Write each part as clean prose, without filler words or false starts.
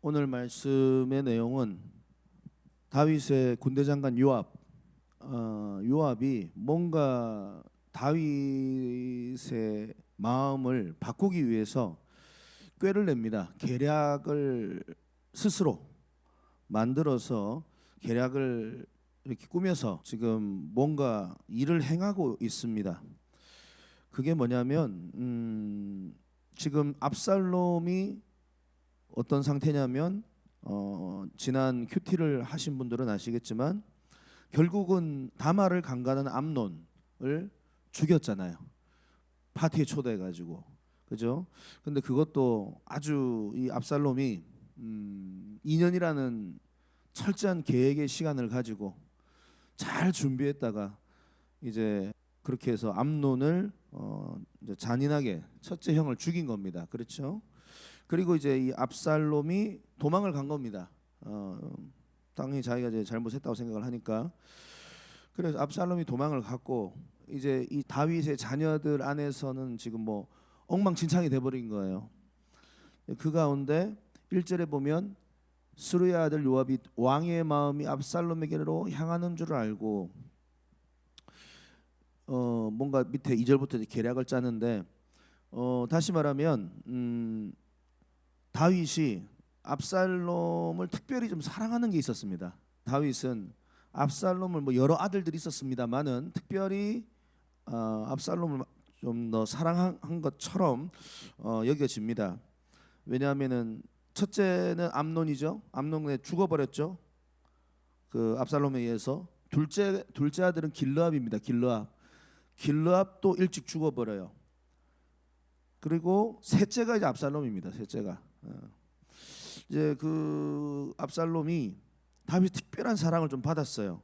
오늘 말씀의 내용은 다윗의 군대 장관 요압이 뭔가 다윗의 마음을 바꾸기 위해서 꾀를 냅니다. 계략을 스스로 만들어서 계략을 이렇게 꾸며서 지금 뭔가 일을 행하고 있습니다. 그게 뭐냐면 지금 압살롬이 어떤 상태냐면 지난 큐티를 하신 분들은 아시겠지만 결국은 다말을 강간한 암논을 죽였잖아요. 파티에 초대해가지고, 그죠? 근데 그것도 아주 이 압살롬이 2년이라는 철저한 계획의 시간을 가지고 잘 준비했다가 이제 그렇게 해서 암논을 이제 잔인하게 첫째 형을 죽인 겁니다. 그렇죠? 그리고 이제 이 압살롬이 도망을 간 겁니다. 당연히 자기가 이제 잘못했다고 생각을 하니까. 그래서 압살롬이 도망을 갔고 이제 이 다윗의 자녀들 안에서는 지금 뭐 엉망진창이 돼버린 거예요. 그 가운데 1절에 보면 스루의 아들 요압이 왕의 마음이 압살롬에게로 향하는 줄 알고 뭔가 밑에 2절부터 계략을 짜는데 다시 말하면 다윗이 압살롬을 특별히 좀 사랑하는 게 있었습니다. 다윗은 압살롬을 뭐 여러 아들들이 있었습니다만은 특별히 압살롬을 좀 더 사랑한 것처럼 여겨집니다. 왜냐하면은 첫째는 암논이죠. 암논에 죽어버렸죠. 그 압살롬에 의해서. 둘째 아들은 길르압입니다. 길르압도 일찍 죽어버려요. 그리고 셋째가 이제 압살롬입니다. 셋째가 이제 그 압살롬이 다윗 특별한 사랑을 좀 받았어요.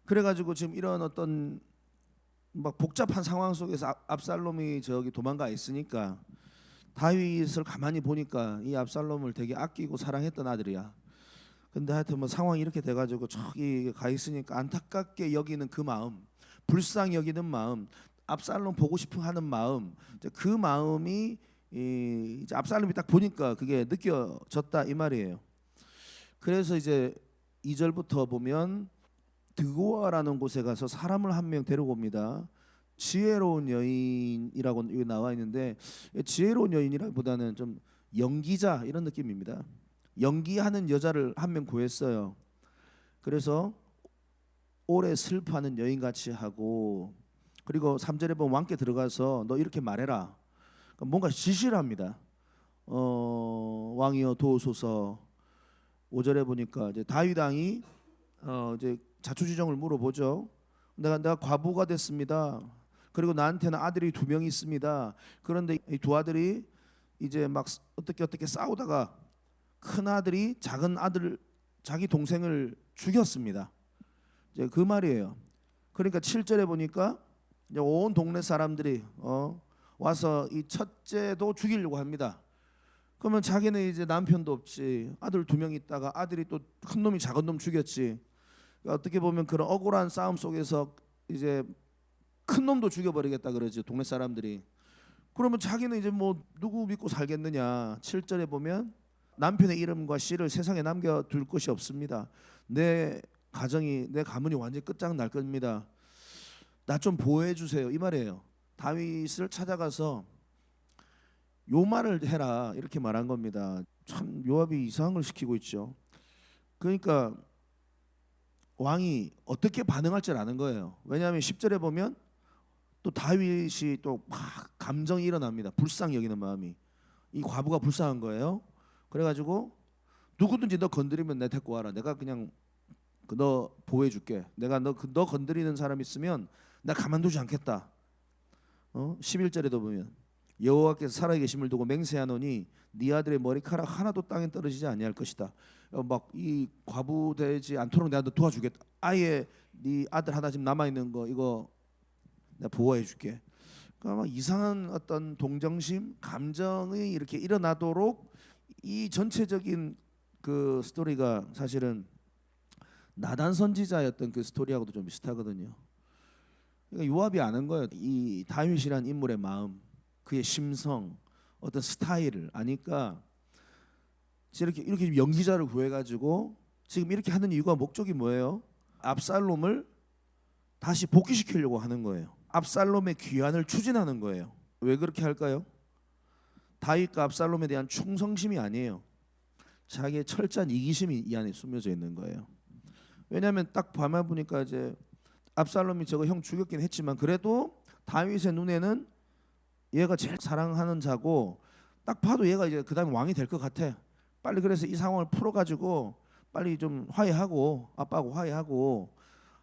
그래가지고 지금 이런 어떤 막 복잡한 상황 속에서 압살롬이 저기 도망가 있으니까 다윗을 가만히 보니까 이 압살롬을 되게 아끼고 사랑했던 아들이야. 근데 하여튼 뭐 상황이 이렇게 돼가지고 저기 가 있으니까 안타깝게 여기는 그 마음, 불쌍히 여기는 마음, 압살롬 보고 싶어 하는 마음, 그 마음이 이제 압살롬이 딱 보니까 그게 느껴졌다 이 말이에요. 그래서 이제 2절부터 보면 드고아라는 곳에 가서 사람을 한 명 데리고 옵니다. 지혜로운 여인이라고 여기 나와 있는데 지혜로운 여인이라기보다는 좀 연기자 이런 느낌입니다. 연기하는 여자를 한 명 구했어요. 그래서 오래 슬퍼하는 여인같이 하고, 그리고 3절에 보면 왕께 들어가서 너 이렇게 말해라. 그러니까 뭔가 지시를 합니다. 왕이여 도우소서. 5절에 보니까 이제 다윗 왕이 이제 자초지종을 물어보죠. 내가 과부가 됐습니다. 그리고 나한테는 아들이 2명이 있습니다. 그런데 이 두 아들이 이제 막 어떻게 싸우다가 큰 아들이 작은 아들 자기 동생을 죽였습니다. 이제 그 말이에요. 그러니까 7절에 보니까 이제 온 동네 사람들이 와서 이 첫째도 죽이려고 합니다. 그러면 자기는 이제 남편도 없지, 아들 2명 있다가 아들이 또 큰 놈이 작은 놈 죽였지. 그러니까 어떻게 보면 그런 억울한 싸움 속에서 이제 큰 놈도 죽여버리겠다 그러죠, 동네 사람들이. 그러면 자기는 이제 뭐 누구 믿고 살겠느냐. 7절에 보면 남편의 이름과 씨를 세상에 남겨둘 것이 없습니다. 내 가문이 완전히 끝장날 겁니다. 나 좀 보호해 주세요 이 말이에요. 다윗을 찾아가서 요 말을 해라 이렇게 말한 겁니다. 참 요압이 이상한 걸 시키고 있죠. 그러니까 왕이 어떻게 반응할 줄 아는 거예요. 왜냐하면 10절에 보면 또 다윗이 또 막 감정이 일어납니다. 불쌍히 여기는 마음이. 이 과부가 불쌍한 거예요. 그래가지고 누구든지 너 건드리면 내 데리고 와라. 내가 그냥 너 보호해 줄게. 내가 너 건드리는 사람 있으면 나 가만두지 않겠다. 11절에도 보면 여호와께서 살아계심을 두고 맹세하노니 네 아들의 머리카락 하나도 땅에 떨어지지 아니할 것이다. 막 이 과부되지 않도록 내가 너 도와주겠다. 아예 네 아들 하나 지금 남아 있는 거 이거 내가 보호해 줄게. 그러니까 이상한 어떤 동정심, 감정이 이렇게 일어나도록 이 전체적인 그 스토리가 사실은 나단 선지자였던 그 스토리하고도 좀 비슷하거든요. 그러니까 요압이 아는 거예요. 이 다윗이란 인물의 마음, 그의 심성, 어떤 스타일을 아니까 이렇게 연기자를 구해가지고 지금 이렇게 하는 이유가 목적이 뭐예요? 압살롬을 다시 복귀시키려고 하는 거예요. 압살롬의 귀환을 추진하는 거예요. 왜 그렇게 할까요? 다윗과 압살롬에 대한 충성심이 아니에요. 자기의 철저한 이기심이 이 안에 숨겨져 있는 거예요. 왜냐하면 딱 밤에 보니까 이제 압살롬이 저거 형 죽였긴 했지만 그래도 다윗의 눈에는 얘가 제일 사랑하는 자고 딱 봐도 얘가 이제 그다음에 왕이 될 것 같아. 빨리 그래서 이 상황을 풀어가지고 빨리 좀 화해하고 아빠하고 화해하고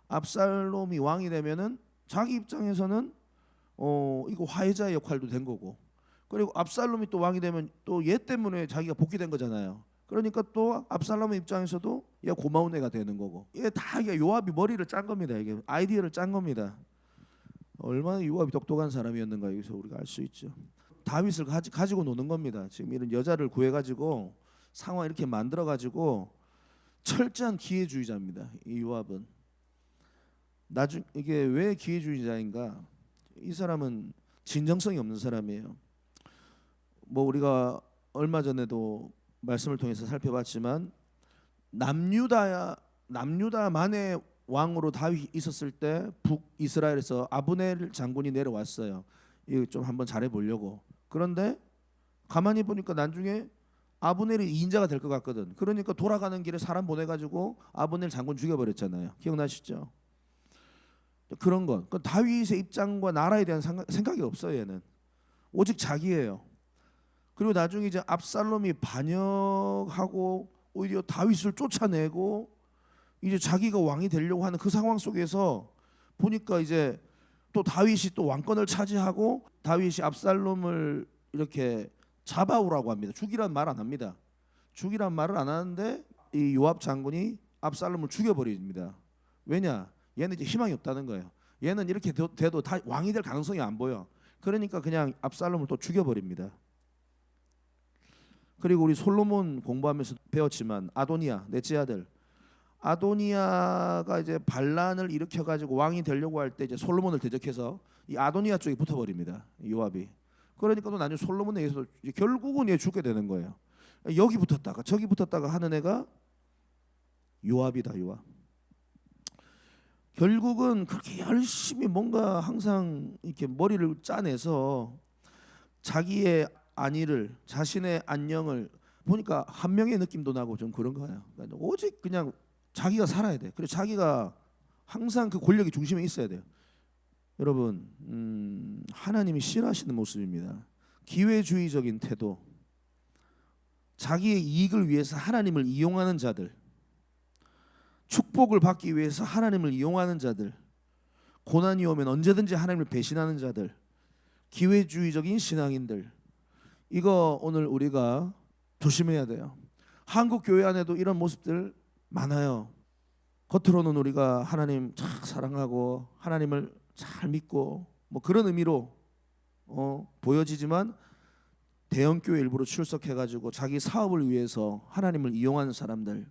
압살롬이 왕이 되면은 자기 입장에서는 이거 화해자의 역할도 된 거고 그리고 압살롬이 또 왕이 되면 또 얘 때문에 자기가 복귀된 거잖아요. 그러니까 또 압살롬의 입장에서도 얘 고마운 애가 되는 거고 이게 다 이게 요압이 머리를 짠 겁니다. 이게 아이디어를 짠 겁니다. 얼마나 요압이 똑똑한 사람이었는가 여기서 우리가 알 수 있죠. 다윗을 가지고 노는 겁니다. 지금 이런 여자를 구해가지고 상황 이렇게 만들어가지고 철저한 기회주의자입니다. 이 요압은 이게 왜 기회주의자인가? 이 사람은 진정성이 없는 사람이에요. 뭐 우리가 얼마 전에도 말씀을 통해서 살펴봤지만 남유다만의 왕으로 다윗이 있었을 때 북이스라엘에서 아브넬 장군이 내려왔어요. 이거 좀 한번 잘해 보려고. 그런데 가만히 보니까 나중에 아브넬이 2인자가 될 것 같거든. 그러니까 돌아가는 길에 사람 보내가지고 아브넬 장군 죽여버렸잖아요. 기억나시죠? 그런 것. 그 다윗의 입장과 나라에 대한 생각이 없어요. 얘는 오직 자기예요. 그리고 나중에 이제 압살롬이 반역하고 오히려 다윗을 쫓아내고 이제 자기가 왕이 되려고 하는 그 상황 속에서 보니까 이제 또 다윗이 또 왕권을 차지하고 다윗이 압살롬을 이렇게 잡아오라고 합니다. 죽이란 말 안 합니다. 죽이란 말을 안 하는데 이 요압 장군이 압살롬을 죽여버립니다. 왜냐? 얘는 이제 희망이 없다는 거예요. 얘는 이렇게 돼도 다 왕이 될 가능성이 안 보여. 그러니까 그냥 압살롬을 또 죽여버립니다. 그리고 우리 솔로몬 공부하면서 배웠지만 아도니아 넷째 아들 아도니아가 이제 반란을 일으켜가지고 왕이 되려고 할 때 이제 솔로몬을 대적해서 이 아도니아 쪽에 붙어버립니다. 요압이. 그러니까 또 나중에 솔로몬에 의해서 결국은 얘 죽게 되는 거예요. 여기 붙었다가 저기 붙었다가 하는 애가 요압이다. 요압. 결국은 그렇게 열심히 뭔가 항상 이렇게 머리를 짜내서 자기의 안위를 자신의 안녕을 보니까 한 명의 느낌도 나고 좀 그런 거예요. 그러니까 오직 그냥 자기가 살아야 돼. 그리고 자기가 항상 그 권력의 중심에 있어야 돼요. 여러분 하나님이 싫어하시는 모습입니다. 기회주의적인 태도, 자기의 이익을 위해서 하나님을 이용하는 자들, 축복을 받기 위해서 하나님을 이용하는 자들, 고난이 오면 언제든지 하나님을 배신하는 자들, 기회주의적인 신앙인들, 이거 오늘 우리가 조심해야 돼요. 한국 교회 안에도 이런 모습들 많아요. 겉으로는 우리가 하나님 참 사랑하고 하나님을 잘 믿고 뭐 그런 의미로 보여지지만 대형 교회 일부러 출석해가지고 자기 사업을 위해서 하나님을 이용하는 사람들,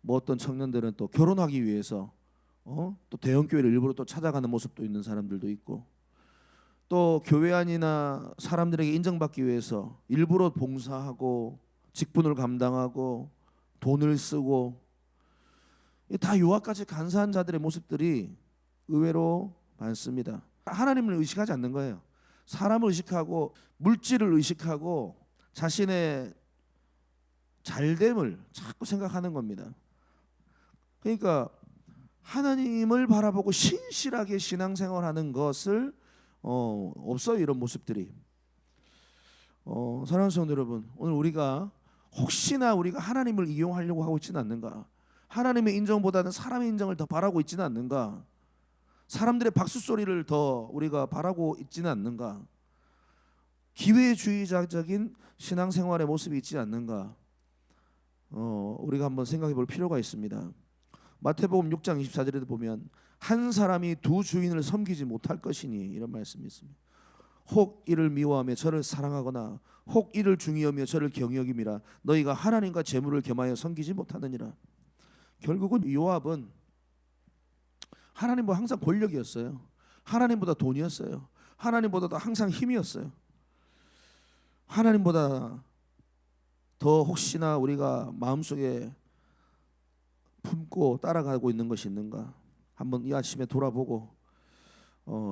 뭐 어떤 청년들은 또 결혼하기 위해서 또 대형 교회를 일부러 또 찾아가는 모습도 있는 사람들도 있고, 또 교회 안이나 사람들에게 인정받기 위해서 일부러 봉사하고 직분을 감당하고 돈을 쓰고, 다 요압같이 간사한 자들의 모습들이 의외로 많습니다. 하나님을 의식하지 않는 거예요. 사람을 의식하고 물질을 의식하고 자신의 잘됨을 자꾸 생각하는 겁니다. 그러니까 하나님을 바라보고 신실하게 신앙생활하는 것을 없어요. 이런 모습들이. 사랑하는 성도 여러분, 오늘 우리가 혹시나 우리가 하나님을 이용하려고 하고 있지는 않는가? 하나님의 인정보다는 사람의 인정을 더 바라고 있지는 않는가? 사람들의 박수 소리를 더 우리가 바라고 있지는 않는가? 기회주의자적인 신앙생활의 모습이 있지 않는가? 우리가 한번 생각해 볼 필요가 있습니다. 마태복음 6장 24절에도 보면 한 사람이 두 주인을 섬기지 못할 것이니 이런 말씀이 있습니다. 혹 이를 미워하며 저를 사랑하거나 혹 이를 중히 여기며 저를 경히 여김이라 너희가 하나님과 재물을 겸하여 섬기지 못하느니라. 결국은 요압은 하나님보다 항상 권력이었어요. 하나님보다 돈이었어요. 하나님보다도 항상 힘이었어요. 하나님보다 더 혹시나 우리가 마음속에 품고 따라가고 있는 것이 있는가 한번 이 아침에 돌아보고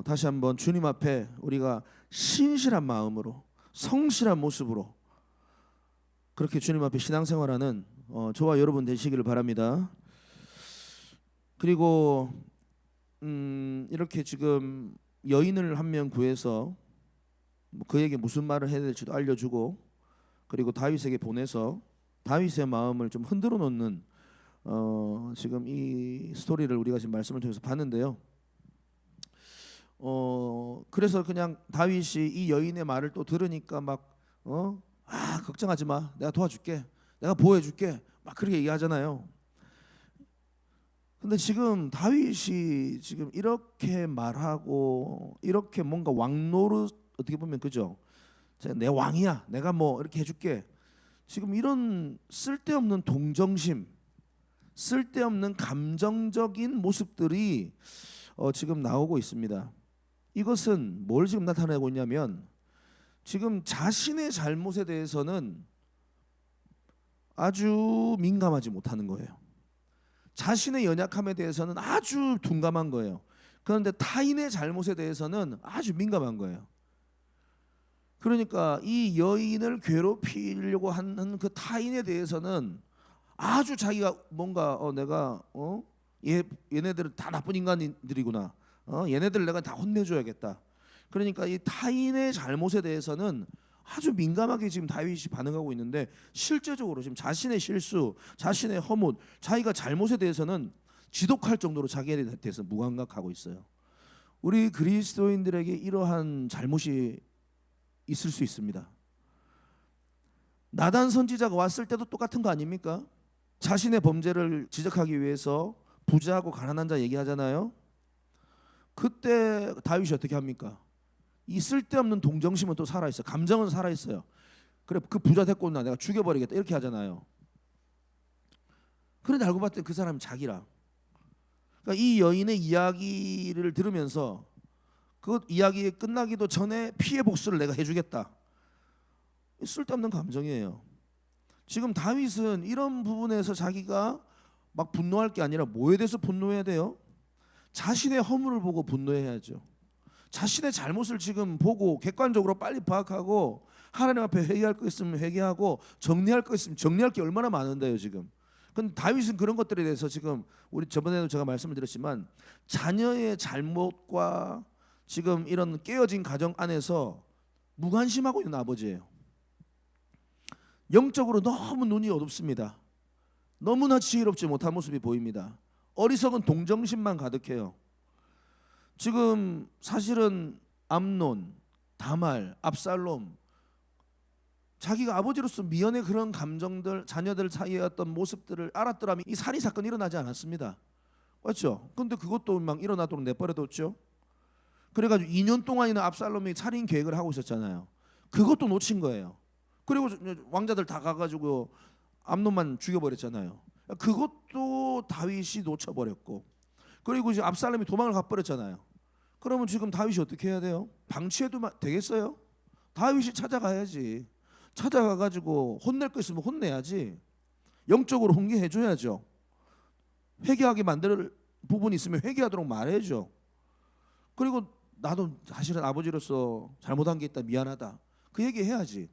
다시 한번 주님 앞에 우리가 신실한 마음으로 성실한 모습으로 그렇게 주님 앞에 신앙생활하는 저와 여러분 되시기를 바랍니다. 그리고 이렇게 지금 여인을 한 명 구해서 그에게 무슨 말을 해야 될지도 알려주고 그리고 다윗에게 보내서 다윗의 마음을 좀 흔들어 놓는 지금 이 스토리를 우리가 지금 말씀을 통해서 봤는데요. 그래서 그냥 다윗이 이 여인의 말을 또 들으니까 막 걱정하지 마, 내가 도와줄게, 내가 보호해줄게, 막 그렇게 얘기하잖아요. 근데 지금 다윗이 지금 이렇게 말하고 이렇게 뭔가 왕노릇 어떻게 보면 그죠? 내 왕이야, 내가 뭐 이렇게 해줄게. 지금 이런 쓸데없는 동정심, 쓸데없는 감정적인 모습들이 지금 나오고 있습니다. 이것은 뭘 지금 나타내고 있냐면 지금 자신의 잘못에 대해서는 아주 민감하지 못하는 거예요. 자신의 연약함에 대해서는 아주 둔감한 거예요. 그런데 타인의 잘못에 대해서는 아주 민감한 거예요. 그러니까 이 여인을 괴롭히려고 하는 그 타인에 대해서는 아주 자기가 뭔가 내가 얘네들은 다 나쁜 인간들이구나. 얘네들 내가 다 혼내줘야겠다. 그러니까 이 타인의 잘못에 대해서는 아주 민감하게 지금 다윗이 반응하고 있는데 실제적으로 지금 자신의 실수, 자신의 허물, 자기가 잘못에 대해서는 지독할 정도로 자기에 대해서 무감각하고 있어요. 우리 그리스도인들에게 이러한 잘못이 있을 수 있습니다. 나단 선지자가 왔을 때도 똑같은 거 아닙니까? 자신의 범죄를 지적하기 위해서 부자하고 가난한 자 얘기하잖아요. 그때 다윗이 어떻게 합니까? 이 쓸데없는 동정심은 또 살아있어요. 감정은 살아있어요. 그래 그 부자 데리고 온나 내가 죽여버리겠다 이렇게 하잖아요. 그런데 알고 봤더니 그 사람이 자기라. 그러니까 이 여인의 이야기를 들으면서 그 이야기 끝나기도 전에 피해 복수를 내가 해주겠다. 쓸데없는 감정이에요. 지금 다윗은 이런 부분에서 자기가 막 분노할 게 아니라 뭐에 대해서 분노해야 돼요? 자신의 허물을 보고 분노해야죠. 자신의 잘못을 지금 보고 객관적으로 빨리 파악하고 하나님 앞에 회개할 거 있으면 회개하고 정리할 거 있으면 정리할 게 얼마나 많은데요 지금. 근데 다윗은 그런 것들에 대해서 지금 우리 저번에도 제가 말씀을 드렸지만 자녀의 잘못과 지금 이런 깨어진 가정 안에서 무관심하고 있는 아버지예요. 영적으로 너무 눈이 어둡습니다. 너무나 지혜롭지 못한 모습이 보입니다. 어리석은 동정심만 가득해요. 지금 사실은 암논, 다말, 압살롬 자기가 아버지로서 미연의 그런 감정들 자녀들 사이에 어떤 모습들을 알았더라면 이 살인 사건이 일어나지 않았습니다. 맞죠? 근데 그것도 막 일어나도록 내버려뒀죠. 그래가지고 2년 동안이나 압살롬이 살인 계획을 하고 있었잖아요. 그것도 놓친 거예요. 그리고 왕자들 다 가가지고 암논만 죽여버렸잖아요. 그것도 다윗이 놓쳐버렸고 그리고 이제 압살롬이 도망을 가버렸잖아요. 그러면 지금 다윗이 어떻게 해야 돼요? 방치해도 되겠어요? 다윗이 찾아가야지. 찾아가가지고 혼낼 거 있으면 혼내야지. 영적으로 훈계해줘야죠. 회개하게 만들 부분이 있으면 회개하도록 말해줘. 그리고 나도 사실은 아버지로서 잘못한 게 있다 미안하다 그 얘기 해야지.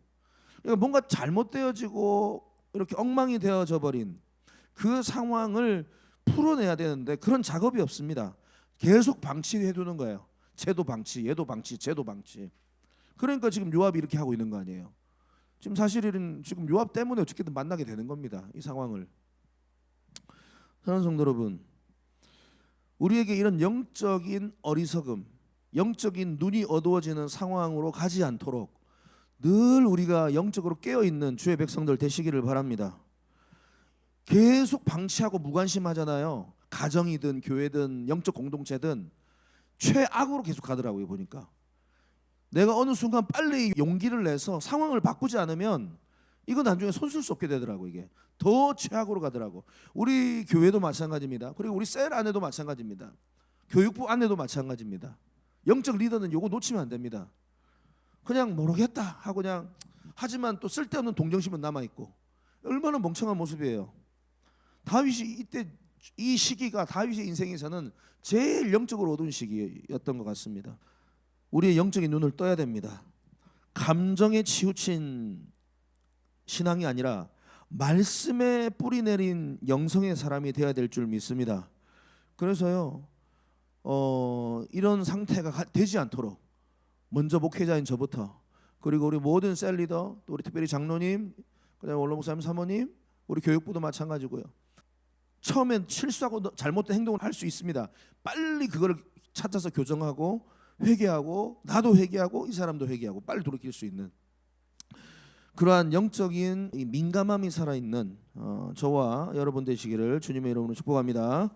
그러니까 뭔가 잘못되어지고 이렇게 엉망이 되어져 버린 그 상황을 풀어내야 되는데 그런 작업이 없습니다. 계속 방치해 두는 거예요. 쟤도 방치, 얘도 방치, 쟤도 방치. 그러니까 지금 요압이 이렇게 하고 있는 거 아니에요. 지금 사실은 지금 요압 때문에 어떻게든 만나게 되는 겁니다. 이 상황을. 사랑하는 성도 여러분, 우리에게 이런 영적인 어리석음, 영적인 눈이 어두워지는 상황으로 가지 않도록 늘 우리가 영적으로 깨어있는 주의 백성들 되시기를 바랍니다. 계속 방치하고 무관심하잖아요. 가정이든 교회든 영적 공동체든 최악으로 계속 가더라고요. 보니까 내가 어느 순간 빨리 용기를 내서 상황을 바꾸지 않으면 이거 나중에 손쓸 수 없게 되더라고요. 이게 더 최악으로 가더라고. 우리 교회도 마찬가지입니다. 그리고 우리 셀 안에도 마찬가지입니다. 교육부 안에도 마찬가지입니다. 영적 리더는 이거 놓치면 안 됩니다. 그냥 모르겠다 하고 그냥 하지만 또 쓸데없는 동정심은 남아있고 얼마나 멍청한 모습이에요. 다윗이 이때 이 시기가 다윗의 인생에서는 제일 영적으로 어두운 시기였던 것 같습니다. 우리의 영적인 눈을 떠야 됩니다. 감정에 치우친 신앙이 아니라 말씀에 뿌리 내린 영성의 사람이 되어야 될 줄 믿습니다. 그래서요, 이런 상태가 되지 않도록 먼저 목회자인 저부터, 그리고 우리 모든 셀 리더, 또 우리 특별히 장로님, 그다음에 원로 목사님, 사모님, 우리 교육부도 마찬가지고요. 처음엔 실수하고 잘못된 행동을 할 수 있습니다. 빨리 그걸 찾아서 교정하고 회개하고, 나도 회개하고 이 사람도 회개하고 빨리 돌이킬 수 있는 그러한 영적인 이 민감함이 살아있는 저와 여러분 되시기를 주님의 이름으로 축복합니다.